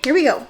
here we go.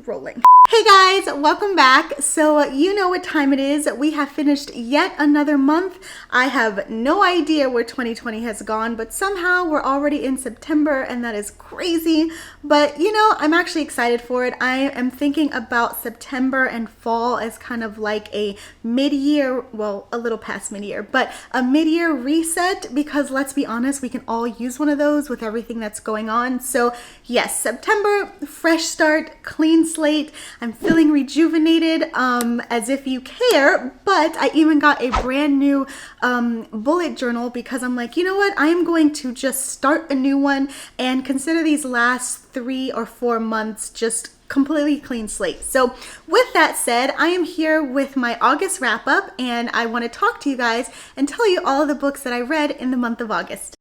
Rolling. Hey guys, welcome back. So you know what time it is. We have finished yet another month. I have no idea where 2020 has gone, but somehow we're already in September and that is crazy. But you know, I'm actually excited for it. I am thinking about September and fall as kind of like a mid-year, well, a little past mid-year, but a mid-year reset, because let's be honest, we can all use one of those with everything that's going on. So yes, September, fresh start, clean slate. I'm feeling rejuvenated, as if you care, but I even got a brand new bullet journal because I'm like, you know what? I am going to just start a new one and consider these last 3 or 4 months just completely clean slate. So with that said, I am here with my August wrap up and I want to talk to you guys and tell you all of the books that I read in the month of August.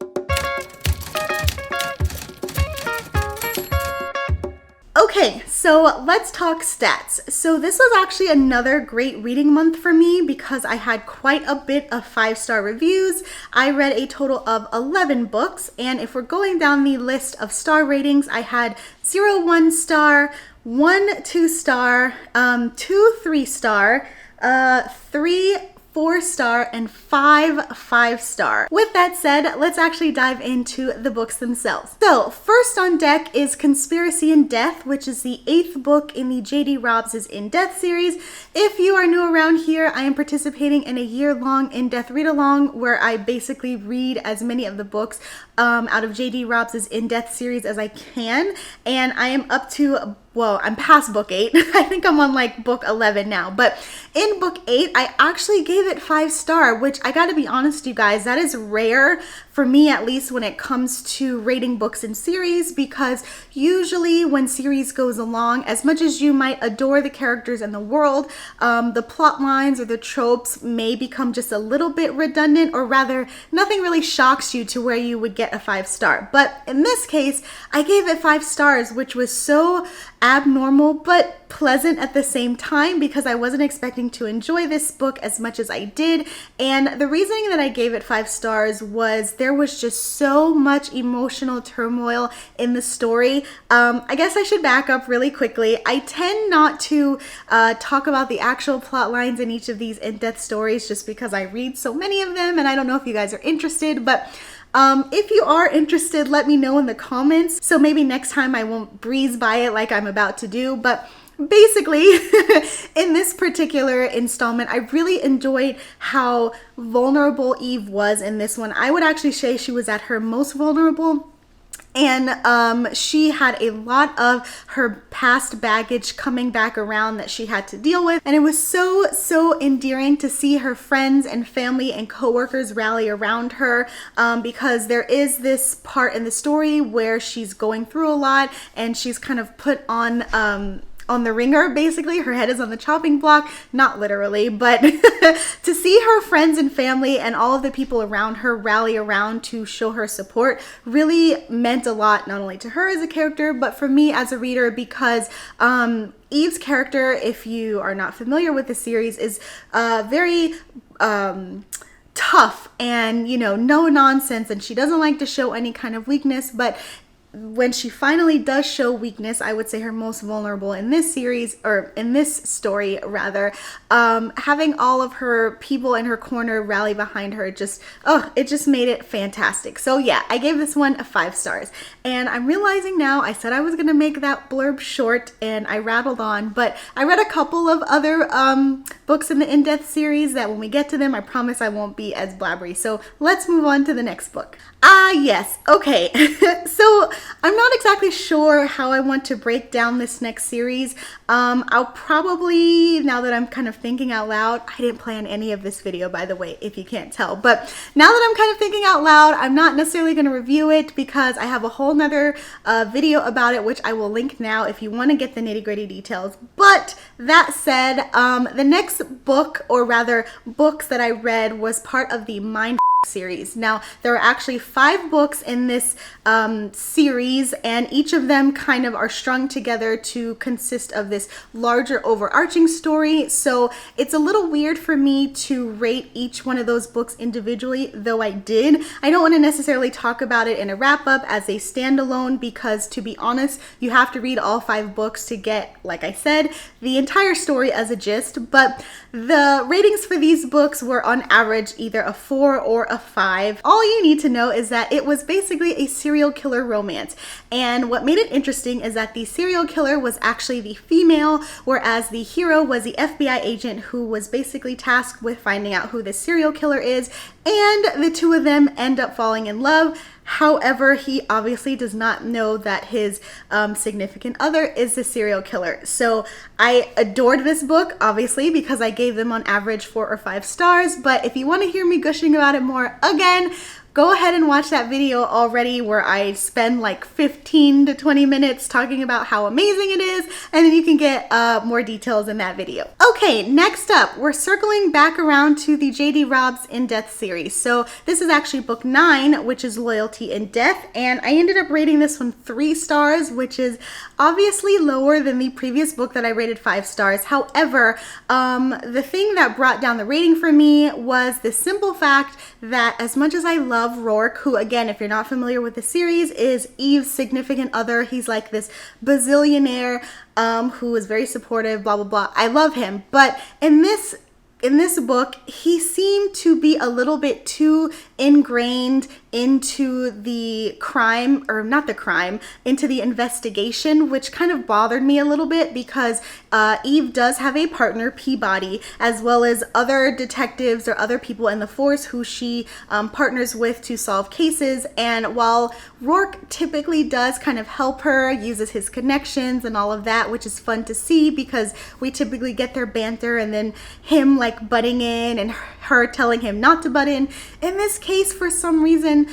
Okay, so let's talk stats. So this was actually another great reading month for me because I had quite a bit of 5-star reviews. I read a total of 11 books, and if we're going down the list of star ratings, I had 0 1-star, 1 2-star, 2 3-star, 3 4-star, and 5 5-star. With that said, let's actually dive into the books themselves. So first on deck is Conspiracy in Death, which is the 8th book in the J.D. Robb's In Death series. If you are new around here, I am participating in a year-long in-depth read-along where I basically read as many of the books out of J.D. Robb's In Death series as I can, and I am up to, well, I'm past book 8. I think I'm on like book 11 now. But in book 8, I actually gave it 5-star, which I gotta be honest with you guys, that is rare for me, at least when it comes to rating books in series, because usually when series goes along, as much as you might adore the characters and the world, the plot lines or the tropes may become just a little bit redundant, or rather, nothing really shocks you to where you would get a 5-star. But in this case, I gave it 5 stars, which was so abnormal but pleasant at the same time because I wasn't expecting to enjoy this book as much as I did. And the reasoning that I gave it 5 stars was there was just so much emotional turmoil in the story. I guess I should back up really quickly. I tend not to talk about the actual plot lines in each of these in-depth stories just because I read so many of them and I don't know if you guys are interested, but if you are interested, let me know in the comments. So maybe next time I won't breeze by it like I'm about to do. But basically, in this particular installment, I really enjoyed how vulnerable Eve was in this one. I would actually say she was at her most vulnerable. And she had a lot of her past baggage coming back around that she had to deal with. And it was so endearing to see her friends and family and coworkers rally around her because there is this part in the story where she's going through a lot and she's kind of put on the ringer, basically. Her head is on the chopping block, not literally, but to see her friends and family and all of the people around her rally around to show her support really meant a lot, not only to her as a character, but for me as a reader, because Eve's character, if you are not familiar with the series, is very tough and, you know, no nonsense, and she doesn't like to show any kind of weakness. But when she finally does show weakness, I would say her most vulnerable in this series, or in this story rather, having all of her people in her corner rally behind her, it just made it fantastic. So yeah, I gave this one 5 stars. And I'm realizing now, I said I was gonna make that blurb short and I rattled on, but I read a couple of other books in the in-depth series that when we get to them, I promise I won't be as blabbery. So let's move on to the next book. Yes, okay. So I'm not exactly sure how I want to break down this next series. I'll probably, now that I'm kind of thinking out loud, I didn't plan any of this video, by the way, if you can't tell, but now that I'm kind of thinking out loud, I'm not necessarily going to review it because I have a whole nother video about it, which I will link now if you want to get the nitty-gritty details. But that said, the next book, or rather books that I read, was part of the Mindf series. Now, there are actually 5 books in this series, and each of them kind of are strung together to consist of this larger overarching story. So it's a little weird for me to rate each one of those books individually, though I did. I don't want to necessarily talk about it in a wrap up as a standalone because, to be honest, you have to read all 5 books to get, like I said, the entire story as a gist. But the ratings for these books were on average either a 4 or a 5. All you need to know is that it was basically a serial killer romance. And what made it interesting is that the serial killer was actually the female, whereas the hero was the FBI agent who was basically tasked with finding out who the serial killer is. And the two of them end up falling in love. However, he obviously does not know that his significant other is the serial killer. So I adored this book, obviously, because I gave them on average 4 or 5 stars. But if you want to hear me gushing about it more, again, go ahead and watch that video already where I spend like 15 to 20 minutes talking about how amazing it is, and then you can get more details in that video. Okay, next up, we're circling back around to the J.D. Robb's In Death series. So this is actually book 9, which is Loyalty in Death, and I ended up rating this one 3 stars, which is obviously lower than the previous book that I rated 5 stars. However, the thing that brought down the rating for me was the simple fact that as much as I love Rourke, who, again, if you're not familiar with the series, is Eve's significant other. He's like this bazillionaire who is very supportive, blah, blah, blah. I love him. But in this book, he seemed to be a little bit too ingrained into the crime, or not the crime, into the investigation, which kind of bothered me a little bit because Eve does have a partner, Peabody, as well as other detectives or other people in the force who she partners with to solve cases. And while Rourke typically does kind of help her, uses his connections and all of that, which is fun to see because we typically get their banter and then him like butting in and her telling him not to butt in. In this case, for some reason,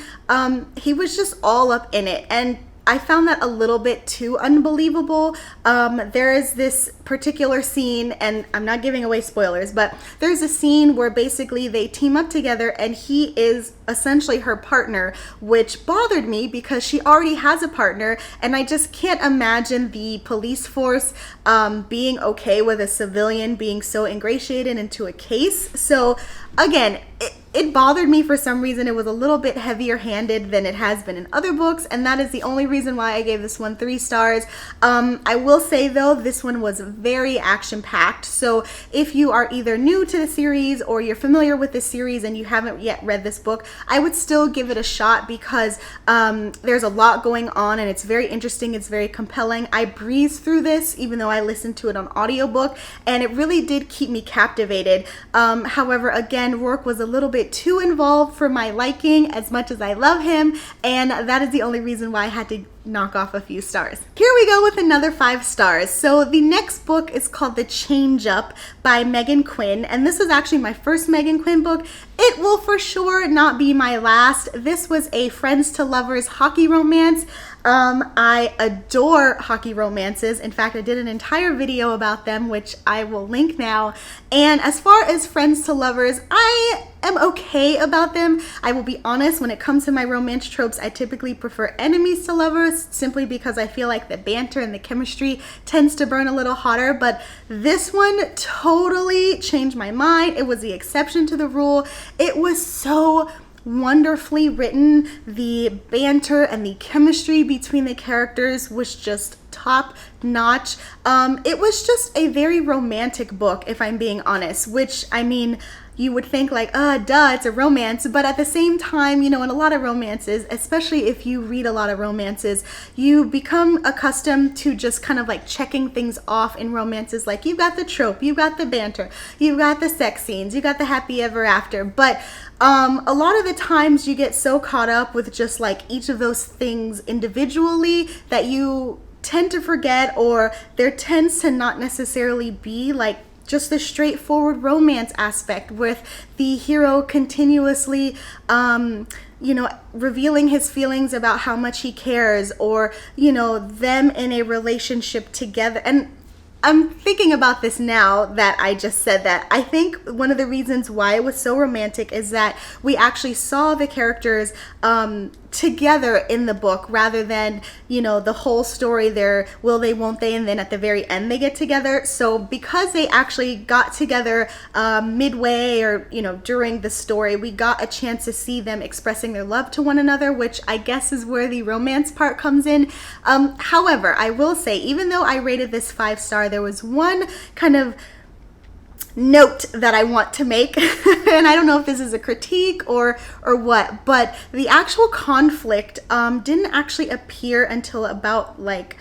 he was just all up in it, and I found that a little bit too unbelievable. There is this particular scene, and I'm not giving away spoilers, but there's a scene where basically they team up together and he is essentially her partner, which bothered me because she already has a partner, and I just can't imagine the police force being okay with a civilian being so ingratiated into a case. So again, it bothered me for some reason. It was a little bit heavier handed than it has been in other books, and that is the only reason why I gave this one 3 stars. I will say though, this one was very action packed. So if you are either new to the series or you're familiar with the series and you haven't yet read this book, I would still give it a shot because there's a lot going on and it's very interesting. It's very compelling. I breezed through this even though I listened to it on audiobook, and it really did keep me captivated. However, again, Rourke was a little bit too involved for my liking as much as I love him, and that is the only reason why I had to knock off a few stars. Here we go with another 5 stars. So the next book is called The Change Up by Meghan Quinn, and this was actually my first Meghan Quinn book. It will for sure not be my last. This was a friends to lovers hockey romance. I adore hockey romances. In fact, I did an entire video about them, which I will link now. And as far as friends to lovers, I am okay about them. I will be honest, when it comes to my romance tropes, I typically prefer enemies to lovers simply because I feel like the banter and the chemistry tends to burn a little hotter. But this one totally changed my mind. It was the exception to the rule. It was so wonderfully written. The banter and the chemistry between the characters was just top notch. It was just a very romantic book, if I'm being honest, which, I mean, you would think like, duh, it's a romance. But at the same time, you know, in a lot of romances, especially if you read a lot of romances, you become accustomed to just kind of like checking things off in romances. Like, you've got the trope, you've got the banter, you've got the sex scenes, you got the happy ever after. But a lot of the times you get so caught up with just like each of those things individually that you tend to forget, or there tends to not necessarily be like just the straightforward romance aspect with the hero continuously revealing his feelings about how much he cares, or them in a relationship together. And I'm thinking about this now that I just said that. I think one of the reasons why it was so romantic is that we actually saw the characters together in the book rather than, you know, the whole story there, will they, won't they, and then at the very end they get together. So because they actually got together midway or, you know, during the story, we got a chance to see them expressing their love to one another, which I guess is where the romance part comes in. However, I will say, even though I rated this 5-star, there was one kind of note that I want to make, and I don't know if this is a critique or what, but the actual conflict didn't actually appear until about like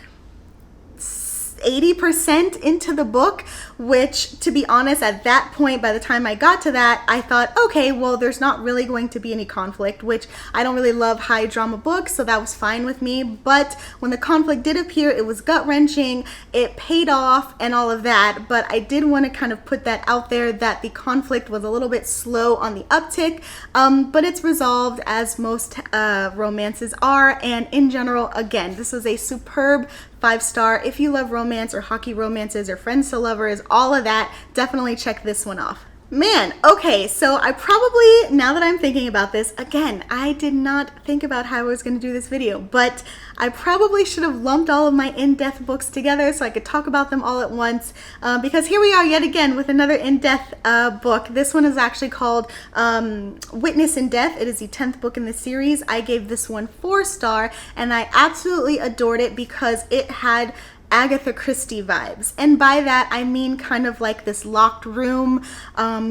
80% into the book, which, to be honest, at that point, by the time I got to that, I thought, okay, well, there's not really going to be any conflict, which I don't really love high drama books, so that was fine with me. But when the conflict did appear, it was gut-wrenching, it paid off and all of that, but I did want to kind of put that out there that the conflict was a little bit slow on the uptick, but it's resolved as most romances are, and in general, again, this was a superb 5-star. If you love romance or hockey romances or friends to lovers, all of that, definitely check this one off. Man, okay, so I probably, now that I'm thinking about this, again, I did not think about how I was going to do this video, but I probably should have lumped all of my in-depth books together so I could talk about them all at once, because here we are yet again with another in-depth book. This one is actually called Witness in Death. It is the 10th book in the series. I gave this one 4-star, and I absolutely adored it because it had Agatha Christie vibes. And by that, I mean kind of like this locked room,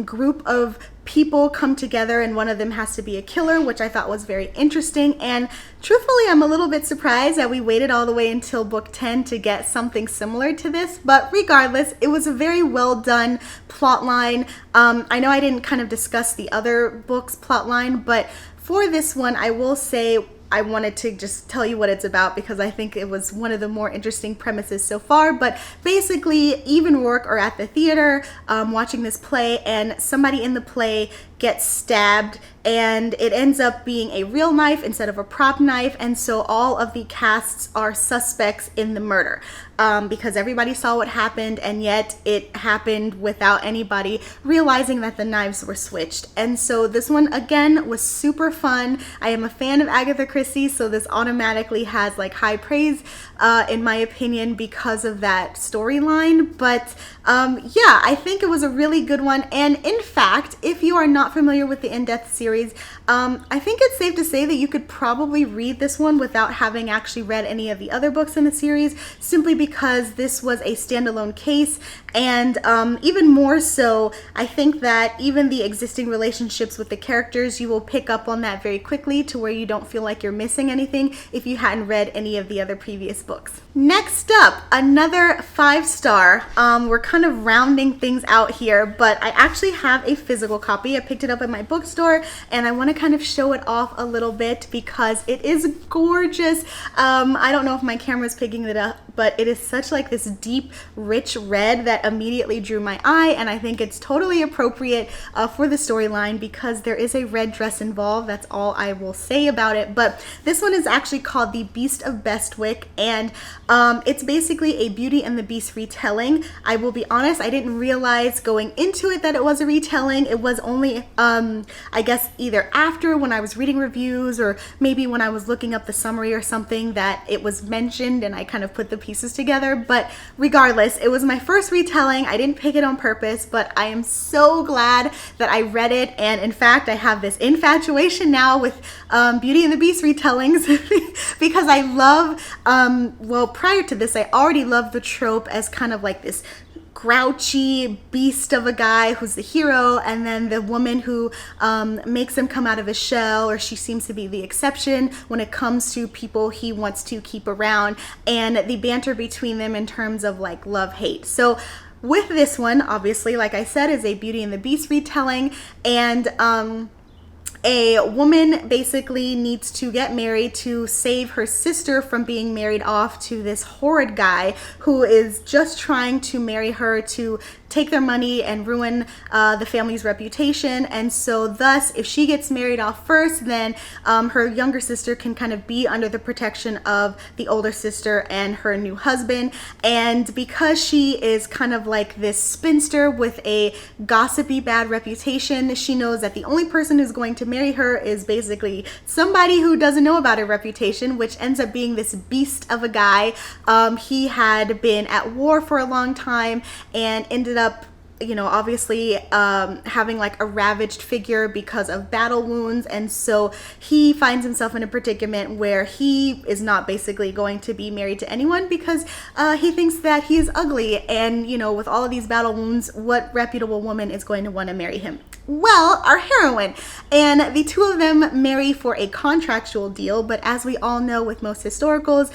group of people come together and one of them has to be a killer, which I thought was very interesting. And truthfully, I'm a little bit surprised that we waited all the way until book 10 to get something similar to this. But regardless, it was a very well done plot line. I know I didn't kind of discuss the other book's plot line, but for this one, I will say I wanted to just tell you what it's about because I think it was one of the more interesting premises so far. But basically, Eve and Rourke are at the theater watching this play, and somebody in the play gets stabbed, and it ends up being a real knife instead of a prop knife, and so all of the casts are suspects in the murder because everybody saw what happened, and yet it happened without anybody realizing that the knives were switched. And so this one, again, was super fun. I am a fan of Agatha Christie, so this automatically has like high praise in my opinion because of that storyline. But yeah, I think it was a really good one. And in fact, if you are not familiar with the In-Depth series, I think it's safe to say that you could probably read this one without having actually read any of the other books in the series, simply because this was a standalone case. And even more so, I think that even the existing relationships with the characters, you will pick up on that very quickly to where you don't feel like you're missing anything if you hadn't read any of the other previous books. Next up, another 5-star. We're kind of rounding things out here, but I actually have a physical copy. I picked it up at my bookstore, and I want to kind of show it off a little bit because it is gorgeous. I don't know if my camera's picking it up, but it is such like this deep, rich red that immediately drew my eye, and I think it's totally appropriate for the storyline because there is a red dress involved. That's all I will say about it. But this one is actually called The Beast of Bestwick, and it's basically a Beauty and the Beast retelling. I will be honest, I didn't realize going into it that it was a retelling. It was only, I guess, either after when I was reading reviews or maybe when I was looking up the summary or something that it was mentioned, and I kind of put the pieces together. But regardless, it was my first retelling. I didn't pick it on purpose, but I am so glad that I read it. And in fact, I have this infatuation now with Beauty and the Beast retellings because I love, well, prior to this, I already loved the trope as kind of like this grouchy beast of a guy who's the hero, and then the woman who makes him come out of his shell, or she seems to be the exception when it comes to people he wants to keep around, and the banter between them in terms of like love-hate. So with this one, obviously, like I said, is a Beauty and the Beast retelling, and a woman basically needs to get married to save her sister from being married off to this horrid guy who is just trying to marry her to take their money and ruin the family's reputation. And so thus, if she gets married off first, then her younger sister can kind of be under the protection of the older sister and her new husband. And because she is kind of like this spinster with a gossipy bad reputation, she knows that the only person who's going to marry her is basically somebody who doesn't know about her reputation, which ends up being this beast of a guy. He had been at war for a long time and ended up, you know, obviously having like a ravaged figure because of battle wounds. And so he finds himself in a predicament where he is not basically going to be married to anyone because he thinks that he is ugly. And, you know, with all of these battle wounds, what reputable woman is going to want to marry him? Well, our heroine. And the two of them marry for a contractual deal, but as we all know with most historicals,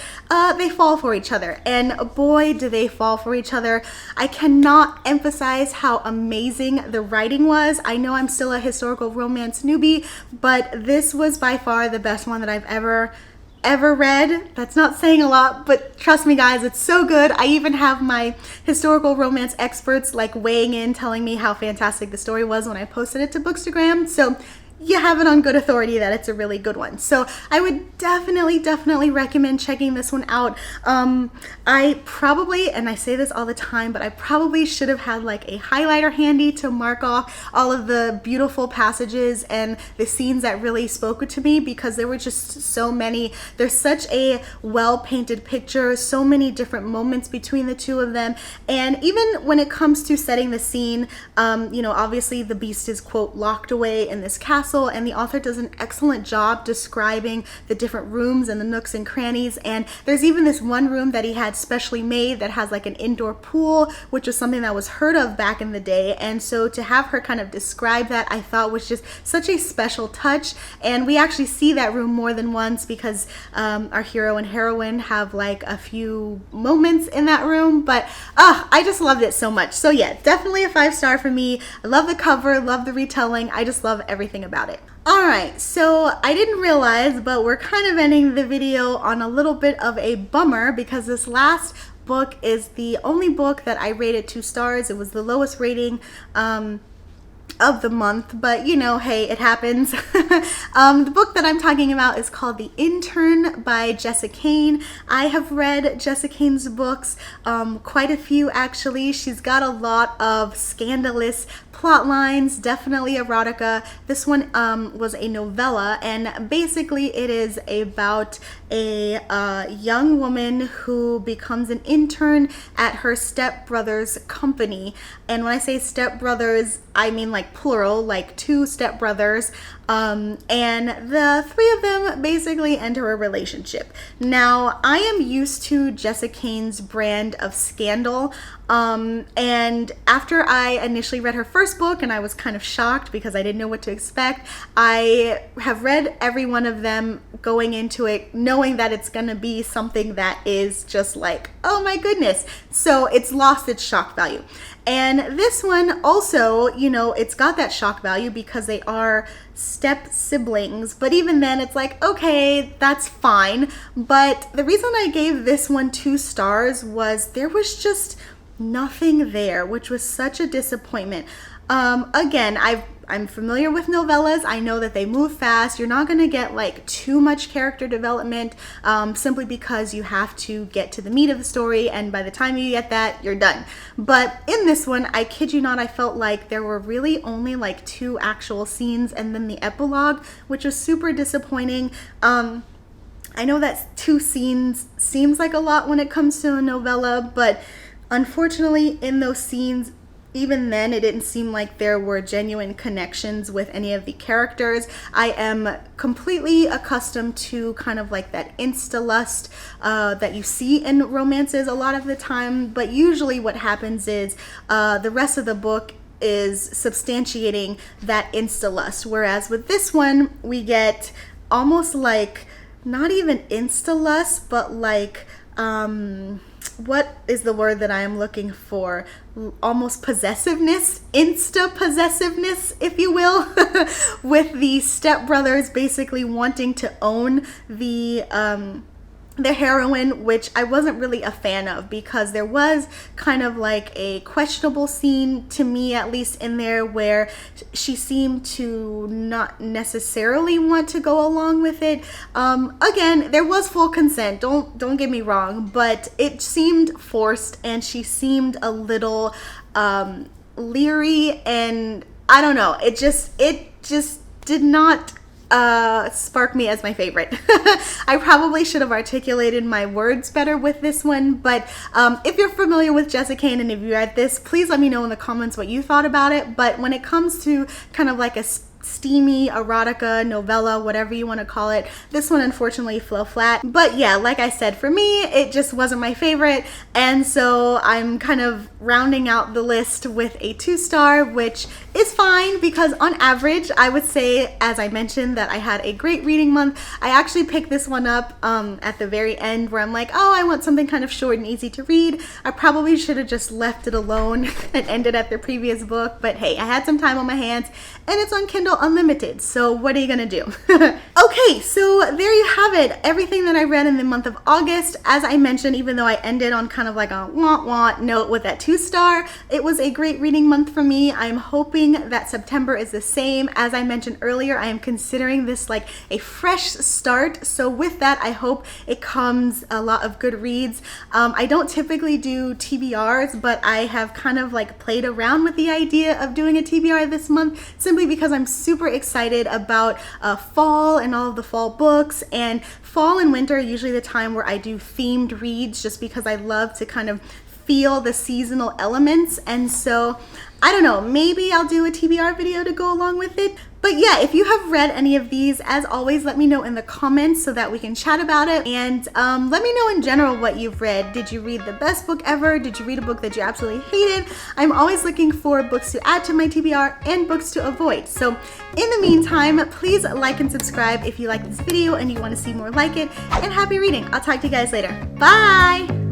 they fall for each other. And boy, do they fall for each other. I cannot emphasize how amazing the writing was. I know I'm still a historical romance newbie, but this was by far the best one that I've ever read. That's not saying a lot, but trust me guys, it's so good. I even have my historical romance experts like weighing in, telling me how fantastic the story was when I posted it to Bookstagram. So you have it on good authority that it's a really good one. So I would definitely recommend checking this one out. I probably, and I say this all the time, but I probably should have had like a highlighter handy to mark off all of the beautiful passages and the scenes that really spoke to me, because there were just so many. There's such a well-painted picture, so many different moments between the two of them. And even when it comes to setting the scene, you know, obviously the beast is, quote, locked away in this castle, and the author does an excellent job describing the different rooms and the nooks and crannies. And there's even this one room that he had specially made that has like an indoor pool, which was something that was heard of back in the day. And so to have her kind of describe that, I thought was just such a special touch. And we actually see that room more than once because our hero and heroine have like a few moments in that room. But I just loved it so much. So yeah, definitely a 5-star for me. I love the cover, love the retelling. I just love everything about it. Alright, so I didn't realize, but we're kind of ending the video on a little bit of a bummer because this last book is the only book that I rated 2 stars. It was the lowest rating of the month, but you know, hey, it happens. The book that I'm talking about is called The Intern by Jessa Kane. I have read Jessa Kane's books, quite a few actually. She's got a lot of scandalous plot lines, definitely erotica. This one was a novella, and basically it is about a young woman who becomes an intern at her stepbrother's company. And when I say stepbrothers, I mean like plural, like 2 stepbrothers. And the 3 of them basically enter a relationship. Now, I am used to Jessa Kane's brand of scandal. And after I initially read her first book, and I was kind of shocked because I didn't know what to expect, I have read every one of them going into it knowing that it's gonna be something that is just like, oh my goodness. So it's lost its shock value. And this one also, you know, it's got that shock value because they are step siblings, but even then it's like, okay, that's fine. But the reason I gave this one 2 stars was there was just nothing there, which was such a disappointment. Again, I'm familiar with novellas. I know that they move fast. You're not going to get like too much character development simply because you have to get to the meat of the story, and by the time you get that, you're done. But in this one, I kid you not, I felt like there were really only like 2 actual scenes and then the epilogue, which was super disappointing. I know that 2 scenes seems like a lot when it comes to a novella, but unfortunately in those scenes, even then, it didn't seem like there were genuine connections with any of the characters. I am completely accustomed to kind of like that insta-lust that you see in romances a lot of the time, but usually what happens is the rest of the book is substantiating that insta-lust, whereas with this one, we get almost like, not even insta-lust, but like, what is the word that I am looking for? Almost possessiveness, insta-possessiveness, if you will, with the stepbrothers basically wanting to own the the heroine, which I wasn't really a fan of because there was kind of like a questionable scene, to me at least, in there where she seemed to not necessarily want to go along with it. Again, there was full consent, don't get me wrong, but it seemed forced and she seemed a little leery, and I don't know, it just did not spark me as my favorite. I probably should have articulated my words better with this one, but if you're familiar with Jessa Kane and if you read this, please let me know in the comments what you thought about it. But when it comes to kind of like a steamy erotica novella, whatever you want to call it, this one unfortunately fell flat. But yeah, like I said, for me it just wasn't my favorite, and so I'm kind of rounding out the list with a 2-star, which is fine because on average I would say, as I mentioned, that I had a great reading month. I actually picked this one up at the very end where I'm like, oh, I want something kind of short and easy to read. I probably should have just left it alone and ended at the previous book, but hey, I had some time on my hands and it's on Kindle Unlimited, so what are you gonna do? Okay, so there you have it, everything that I read in the month of August. As I mentioned, even though I ended on kind of like a wah note with that 2-star, it was a great reading month for me. I'm hoping that September is the same. As I mentioned earlier, I am considering this like a fresh start, so with that I hope it comes a lot of good reads. I don't typically do TBRs, but I have kind of like played around with the idea of doing a TBR this month, simply because I'm super excited about fall and all of the fall books, and fall and winter are usually the time where I do themed reads just because I love to kind of feel the seasonal elements. And so I don't know, maybe I'll do a TBR video to go along with it. But yeah, if you have read any of these, as always, let me know in the comments so that we can chat about it. And let me know in general what you've read. Did you read the best book ever? Did you read a book that you absolutely hated? I'm always looking for books to add to my TBR and books to avoid. So in the meantime, please like and subscribe if you like this video and you want to see more like it. And happy reading. I'll talk to you guys later. Bye!